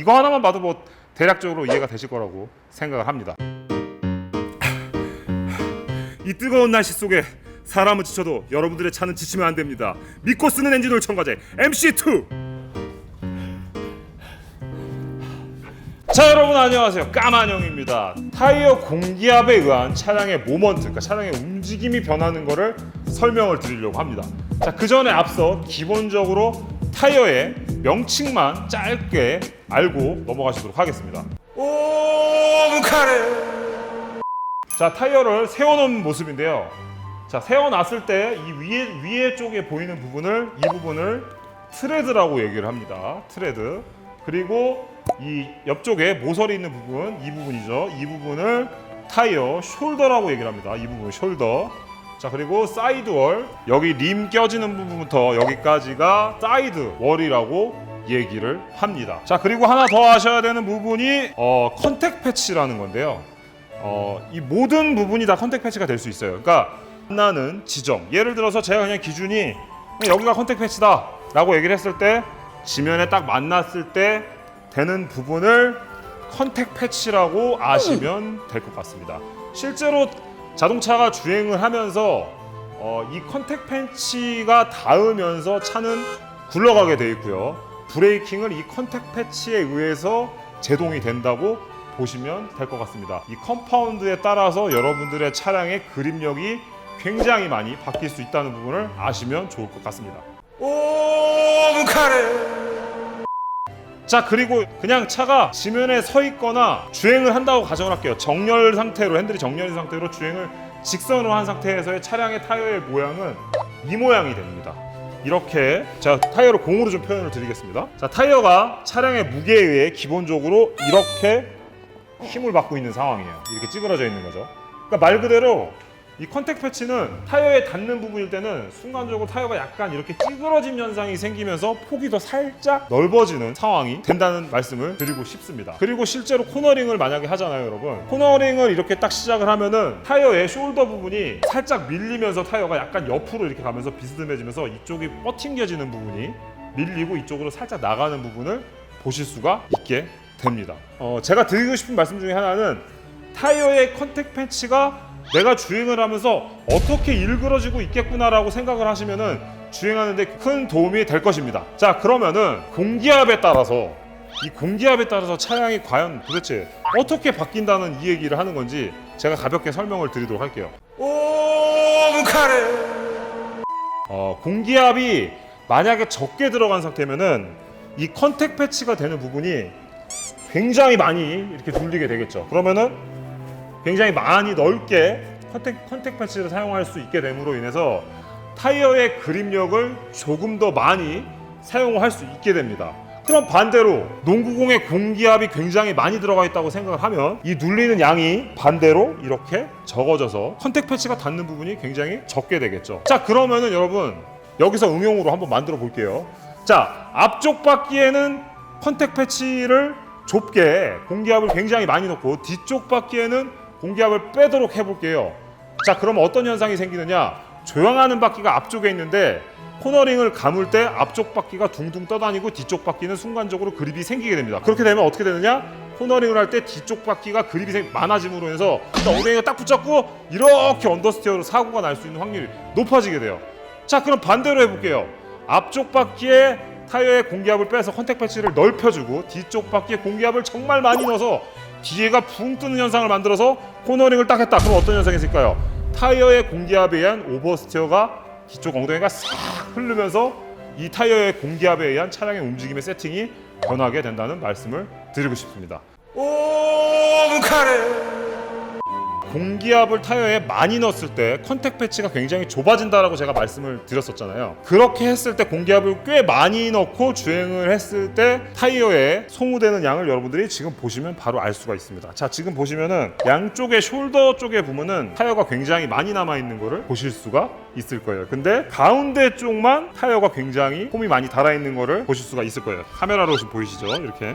이거 하나만 봐도 뭐 대략적으로 이해가 되실 거라고 생각을 합니다. 이 뜨거운 날씨 속에 사람은 지쳐도 여러분들의 차는 지치면 안 됩니다. 믿고 쓰는 엔진오일 첨가제 MC2. 자, 여러분 안녕하세요. 까만형입니다. 타이어 공기압에 의한 차량의 모먼트, 그러니까 차량의 움직임이 변하는 것을 설명을 드리려고 합니다. 자, 그 전에 앞서 기본적으로 타이어의 명칭만 짧게 알고 넘어가시도록 하겠습니다. 자, 타이어를 세워놓은 모습인데요. 자, 세워놨을 때 이 위에 쪽에 보이는 부분을, 이 부분을 트레드라고 얘기를 합니다. 트레드. 그리고 이 옆쪽에 모서리 있는 부분, 이 부분이죠. 이 부분을 타이어 숄더라고 얘기를 합니다. 이 부분 숄더. 자, 그리고 사이드월, 여기 림 껴지는 부분부터 여기까지가 사이드월이라고 얘기를 합니다. 자, 그리고 하나 더 아셔야 되는 부분이 컨택 패치라는 건데요. 이 모든 부분이 다 컨택 패치가 될 수 있어요. 그러니까 만나는 지점, 예를 들어서 제가 그냥 기준이 여기가 컨택 패치다 라고 얘기를 했을 때 지면에 딱 만났을 때 되는 부분을 컨택 패치라고 아시면 될 것 같습니다. 실제로 자동차가 주행을 하면서 이 컨택 패치가 닿으면서 차는 굴러가게 되어 있고요. 브레이킹을 이 컨택 패치에 의해서 제동이 된다고 보시면 될 것 같습니다. 이 컴파운드에 따라서 여러분들의 차량의 그립력이 굉장히 많이 바뀔 수 있다는 부분을 아시면 좋을 것 같습니다. 자, 그리고 그냥 차가 지면에 서 있거나 주행을 한다고 가정을 할게요. 정렬 상태로, 핸들이 정렬인 상태로 주행을 직선으로 한 상태에서의 차량의 타이어의 모양은 이 모양이 됩니다. 이렇게, 자, 타이어를 공으로 좀 표현을 드리겠습니다. 자, 타이어가 차량의 무게에 의해 기본적으로 이렇게 힘을 받고 있는 상황이에요. 이렇게 찌그러져 있는 거죠. 그러니까 말 그대로 이 컨택 패치는 타이어에 닿는 부분일 때는 순간적으로 타이어가 약간 이렇게 찌그러짐 현상이 생기면서 폭이 더 살짝 넓어지는 상황이 된다는 말씀을 드리고 싶습니다. 그리고 실제로 코너링을 만약에 하잖아요, 여러분. 코너링을 이렇게 딱 시작을 하면은 타이어의 숄더 부분이 살짝 밀리면서 타이어가 약간 옆으로 이렇게 가면서 비스듬해지면서 이쪽이 뻗팅겨지는 부분이 밀리고 이쪽으로 살짝 나가는 부분을 보실 수가 있게 됩니다. 제가 드리고 싶은 말씀 중에 하나는 타이어의 컨택 패치가 내가 주행을 하면서 어떻게 일그러지고 있겠구나라고 생각을 하시면은 주행하는데 큰 도움이 될 것입니다. 자, 그러면은 공기압에 따라서 차량이 과연 도대체 어떻게 바뀐다는 이 얘기를 하는 건지 제가 가볍게 설명을 드리도록 할게요. 공기압이 만약에 적게 들어간 상태면은 이 컨택 패치가 되는 부분이 굉장히 많이 이렇게 눌리게 되겠죠. 그러면은 굉장히 많이 넓게 컨택 패치를 사용할 수 있게 됨으로 인해서 타이어의 그립력을 조금 더 많이 사용할 수 있게 됩니다. 그럼 반대로 농구공의 공기압이 굉장히 많이 들어가 있다고 생각을 하면 이 눌리는 양이 반대로 이렇게 적어져서 컨택 패치가 닿는 부분이 굉장히 적게 되겠죠. 자, 그러면은 여러분 여기서 응용으로 한번 만들어 볼게요. 자, 앞쪽 바퀴에는 컨택 패치를 좁게 공기압을 굉장히 많이 넣고 뒤쪽 바퀴에는 공기압을 빼도록 해볼게요. 자, 그러면 어떤 현상이 생기느냐? 조향하는 바퀴가 앞쪽에 있는데 코너링을 감을 때 앞쪽 바퀴가 둥둥 떠다니고 뒤쪽 바퀴는 순간적으로 그립이 생기게 됩니다. 그렇게 되면 어떻게 되느냐? 코너링을 할 때 뒤쪽 바퀴가 그립이 많아짐으로 인해서 엉덩이가 딱 붙잡고 이렇게 언더스티어로 사고가 날 수 있는 확률이 높아지게 돼요. 자, 그럼 반대로 해볼게요. 앞쪽 바퀴에 타이어의 공기압을 빼서 컨택 패치를 넓혀주고 뒤쪽 바퀴에 공기압을 정말 많이 넣어서 뒤에가 붕 뜨는 현상을 만들어서 코너링을 딱 했다. 그럼 어떤 현상이 있을까요? 타이어의 공기압에 의한 오버스티어가 뒤쪽 엉덩이가 싹 흐르면서 이 타이어의 공기압에 의한 차량의 움직임의 세팅이 변하게 된다는 말씀을 드리고 싶습니다. 공기압을 타이어에 많이 넣었을 때 컨택 패치가 굉장히 좁아진다라고 제가 말씀을 드렸었잖아요. 그렇게 했을 때 공기압을 꽤 많이 넣고 주행을 했을 때 타이어에 소모되는 양을 여러분들이 지금 보시면 바로 알 수가 있습니다. 자, 지금 보시면은 양쪽의 숄더 쪽에 보면은 타이어가 굉장히 많이 남아있는 거를 보실 수가 있을 거예요. 근데 가운데 쪽만 타이어가 굉장히 홈이 많이 달아있는 거를 보실 수가 있을 거예요. 카메라로 지금 보이시죠? 이렇게.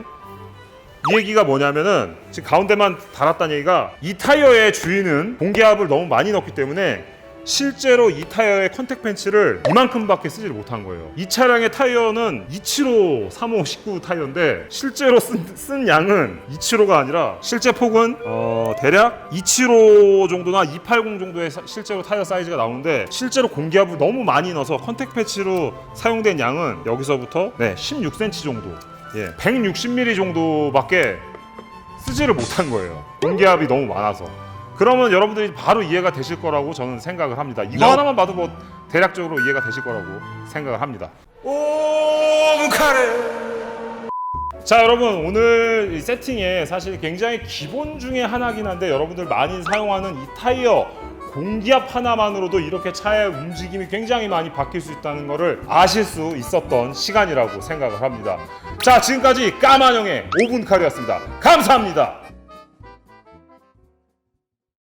이 얘기가 뭐냐면은 지금 가운데만 달았다는 얘기가 이 타이어의 주인은 공기압을 너무 많이 넣기 때문에 실제로 이 타이어의 컨택 팬츠를 이만큼밖에 쓰지를 못한 거예요. 이 차량의 타이어는 275, 35, 19 타이어인데 실제로 쓴 양은 275가 아니라 실제 폭은 대략 275 정도나 280 정도의 실제로 타이어 사이즈가 나오는데 실제로 공기압을 너무 많이 넣어서 컨택 패치로 사용된 양은 여기서부터 16cm 정도, 160mm 정도밖에 쓰지를 못한 거예요. 공기압이 너무 많아서. 그러면 여러분들이 바로 이해가 되실 거라고 저는 생각을 합니다. 이거 하나만 봐도 뭐 대략적으로 이해가 되실 거라고 생각을 합니다. 자, 여러분, 오늘 이 세팅에 사실 굉장히 기본 중에 하나긴 한데 여러분들 많이 사용하는 이 타이어 공기압 하나만으로도 이렇게 차의 움직임이 굉장히 많이 바뀔 수 있다는 것을 아실 수 있었던 시간이라고 생각을 합니다. 자, 지금까지 까만형의 5분 칼이었습니다. 감사합니다.